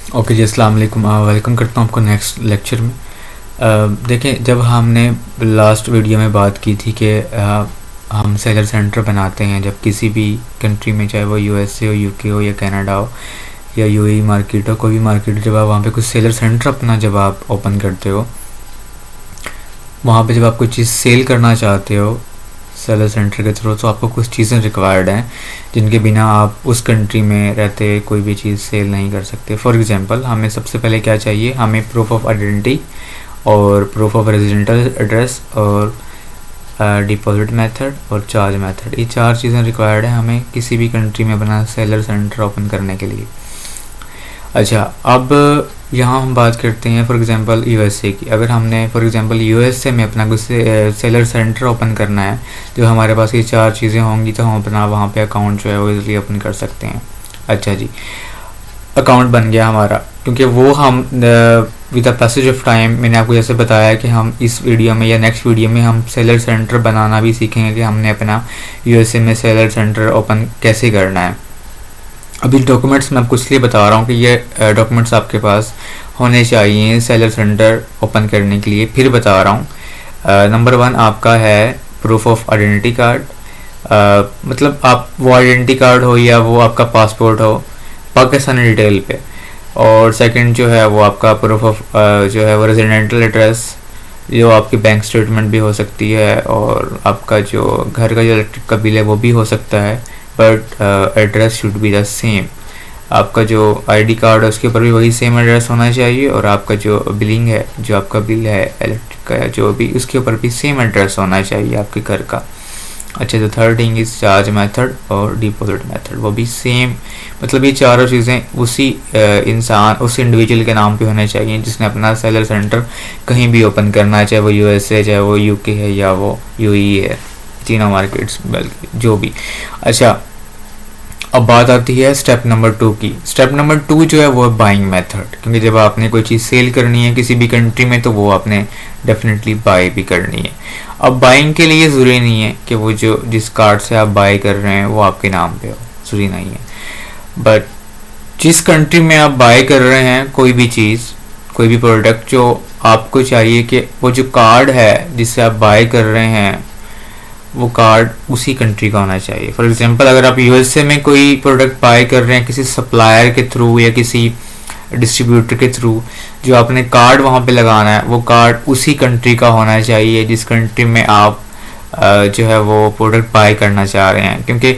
Okay जी, अस्सलाम वालेकुम। Welcome करता हूँ आपको नेक्स्ट लेक्चर में। देखें, जब हमने लास्ट वीडियो में बात की थी कि हम सेलर सेंटर बनाते हैं जब किसी भी कंट्री में, चाहे वो यूएसए हो, यूके हो या कनाडा हो या यूएई मार्केट हो, कोई भी मार्केट, जब आप वहाँ पे कुछ सेलर सेंटर अपना जब आप ओपन करते हो, वहाँ पे जब आप कोई चीज़ सेल करना चाहते हो सेलर सेंटर के थ्रू, तो आपको कुछ चीज़ें रिक्वायर्ड हैं जिनके बिना आप उस कंट्री में रहते कोई भी चीज़ सेल नहीं कर सकते। फॉर एग्जांपल, हमें सबसे पहले क्या चाहिए, हमें प्रूफ ऑफ आइडेंटिटी और प्रूफ ऑफ रेजिडेंटल एड्रेस और डिपॉजिट मेथड और चार्ज मेथड, ये 4 चीज़ें रिक्वायर्ड है हमें किसी भी कंट्री में अपना सेलर सेंटर ओपन करने के लिए। अच्छा, अब यहाँ हम बात करते हैं फॉर एग्जांपल यूएसए की। अगर हमने फॉर एग्जांपल यूएसए में अपना कुछ सेलर सेंटर ओपन करना है, जो हमारे पास ये 4 चीज़ें होंगी, तो हम अपना वहाँ पे अकाउंट जो है वो इजीली ओपन कर सकते हैं। अच्छा जी, अकाउंट बन गया हमारा, क्योंकि वो हम with the passage of time, मैंने आपको जैसे बताया कि हम इस वीडियो में या नेक्स्ट वीडियो में हम सेलर सेंटर बनाना भी सीखेंगे कि हमने अपना यूएसए में सेलर सेंटर ओपन कैसे करना है। अभी डॉक्यूमेंट्स मैं आपको इसलिए बता रहा हूँ कि ये डॉक्यूमेंट्स आपके पास होने चाहिए सेलर सेंटर ओपन करने के लिए। फिर बता रहा हूँ, नंबर 1 आपका है प्रूफ ऑफ आइडेंटिटी कार्ड। मतलब आप वो आइडेंटिटी कार्ड हो या वो आपका पासपोर्ट हो पाकिस्तानी डिटेल पे। और सेकंड जो है वो आपका प्रूफ ऑफ जो है वो रेजिडेंटल एड्रेस, जो आपकी बैंक स्टेटमेंट भी हो सकती है, और आपका जो घर का जो इलेक्ट्रिक का बिल है वो भी हो सकता है, but address should be the same. आपका जो आईडी कार्ड है उसके ऊपर भी वही सेम एड्रेस होना चाहिए, और आपका जो बिलिंग है, जो आपका बिल है इलेक्ट्रिक का या जो भी, उसके ऊपर भी सेम एड्रेस होना चाहिए आपके घर का। अच्छा, तो third thing is charge method और डिपॉजिट मेथड, वो भी सेम। मतलब ये चारों चीज़ें उसी इंसान, उस इंडिविजुअल के नाम पे होने चाहिए जिसने अपना सेलर सेंटर कहीं भी ओपन करना है, चाहे वो यूएसए, चाहे वो यूके है या वो यूएई है, तीनों मार्केट्स बल्कि जो भी। अच्छा, अब बात आती है स्टेप नंबर 2 की। स्टेप नंबर 2 जो है वो है बाइंग मेथड, क्योंकि जब आपने कोई चीज़ सेल करनी है किसी भी कंट्री में, तो वो आपने डेफिनेटली बाय भी करनी है। अब बाइंग के लिए ज़रूरी नहीं है कि वो जो जिस कार्ड से आप बाय कर रहे हैं वो आपके नाम पे हो, ज़रूरी नहीं है। बट जिस कंट्री में आप बाय कर रहे हैं कोई भी चीज़, कोई भी प्रोडक्ट, जो आपको चाहिए कि वो जो कार्ड है जिससे आप बाय कर रहे हैं वो कार्ड उसी कंट्री का होना चाहिए। फॉर एग्जांपल, अगर आप यूएसए में कोई प्रोडक्ट बाय कर रहे हैं किसी सप्लायर के थ्रू या किसी डिस्ट्रीब्यूटर के थ्रू, जो आपने कार्ड वहाँ पे लगाना है वो कार्ड उसी कंट्री का होना चाहिए जिस कंट्री में आप जो है वो प्रोडक्ट बाय करना चाह रहे हैं। क्योंकि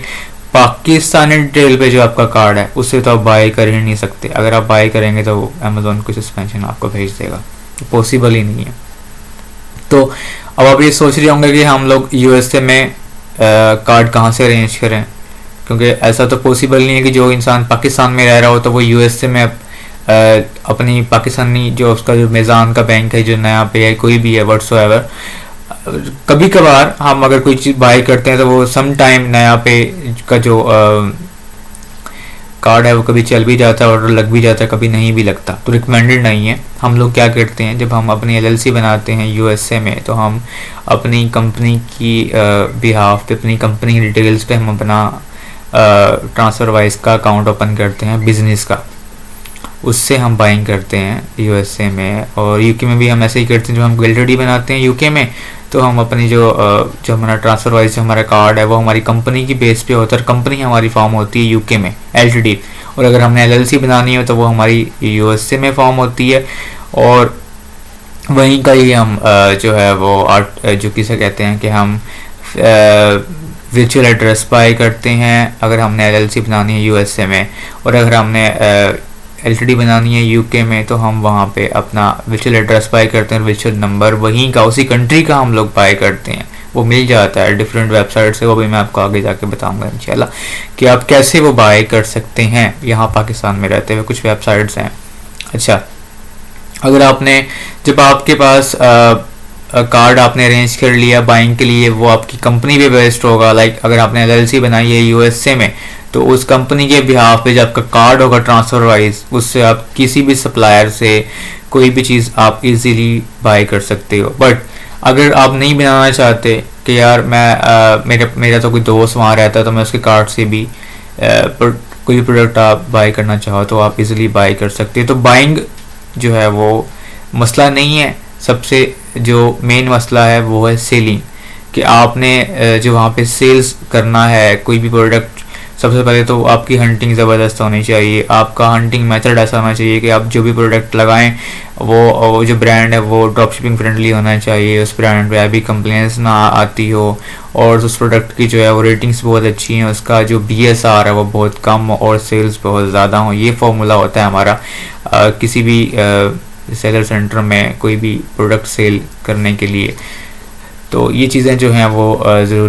पाकिस्तानी डिटेल पे जो आपका कार्ड है उससे तो आप बाय कर ही नहीं सकते। अगर आप बाय करेंगे तो अमेजोन को सस्पेंशन आपको भेज देगा, तो पॉसिबल ही नहीं है। तो अब आप ये सोच रहे होंगे कि हम लोग यूएसए में कार्ड कहाँ से अरेंज करें, क्योंकि ऐसा तो पॉसिबल नहीं है कि जो इंसान पाकिस्तान में रह रहा हो तो वो यूएसए में अपनी पाकिस्तानी जो उसका जो मेज़ान का बैंक है, जो नया पे है, कोई भी है व्हाट्सएवर, कभी कभार हम अगर कोई चीज़ बाय करते हैं तो वो सम टाइम नया पे का जो कार्ड है वो कभी चल भी जाता है, ऑर्डर लग भी जाता है, कभी नहीं भी लगता, तो रिकमेंडेड नहीं है। हम लोग क्या करते हैं, जब हम अपनी एलएलसी बनाते हैं यूएसए में, तो हम अपनी कंपनी की बिहाफ पे, अपनी कंपनी डिटेल्स पे हम अपना ट्रांसफ़र वाइज का अकाउंट ओपन करते हैं, बिजनेस का, उससे हम बाइंग करते हैं यूएसए में। और यूके में भी हम ऐसे ही करते हैं। जब हम एलटीडी बनाते हैं यूके में, तो हम अपनी जो हमारा ट्रांसफ़र वाइज हमारा कार्ड है वो हमारी कंपनी की बेस पे होता है, कंपनी हमारी फॉर्म होती है यूके में, एलटीडी। और अगर हमने एलएलसी बनानी हो तो वो हमारी यूएसए में फॉर्म होती है, और वहीं का ही हम जो है वो जो किसे कहते हैं कि हम वर्चुअल एड्रेस बाय करते हैं अगर हमने एलएलसी बनानी है यूएसए में। और अगर हमने एलटीडी बनानी है यूके में, तो हम वहाँ पे अपना वर्चुअल एड्रेस बाय करते हैं, वर्चुअल नंबर वहीं का, उसी कंट्री का हम लोग बाय करते हैं। वो मिल जाता है डिफरेंट वेबसाइट से, वो भी मैं आपको आगे जाके बताऊंगा इंशाल्लाह कि आप कैसे वो बाय कर सकते हैं यहाँ पाकिस्तान में रहते हुए। कुछ वेबसाइट्स हैं। अच्छा, अगर आपने, जब आपके पास कार्ड आपने अरेंज कर लिया बाइंग के लिए, वो आपकी कंपनी पे बेस्ड होगा। लाइक अगर आपने एलएलसी बनाई है यूएसए में, तो उस कंपनी के बिहाफ पे जो आपका कार्ड होगा ट्रांसफ़र वाइज, उससे आप किसी भी सप्लायर से कोई भी चीज़ आप इजीली बाय कर सकते हो। बट अगर आप नहीं बनाना चाहते कि यार मैं मेरा तो कोई दोस्त वहाँ रहता है तो मैं उसके कार्ड से भी कोई भी प्रोडक्ट आप बाय करना चाहो तो आप इजीली बाय कर सकते हो। तो बाइंग जो है वो मसला नहीं है, सबसे जो मेन मसला है वो है सेलिंग, कि आपने जो वहाँ पे सेल्स करना है कोई भी प्रोडक्ट। सबसे पहले तो आपकी हंटिंग ज़बरदस्त होनी चाहिए, आपका हंटिंग मेथड ऐसा होना चाहिए कि आप जो भी प्रोडक्ट लगाएं वो जो ब्रांड है वो ड्रॉप शिपिंग फ्रेंडली होना चाहिए, उस ब्रांड पे अभी कंप्लेंट्स ना आती हो, और उस प्रोडक्ट की जो है वो रेटिंग्स बहुत अच्छी हैं, उसका जो BSR है वो बहुत कम और सेल्स बहुत ज़्यादा हो। ये फॉर्मूला होता है हमारा किसी भी सेलर सेंटर में कोई भी प्रोडक्ट सेल करने के लिए। तो ये चीज़ें जो हैं वो ज़रूरी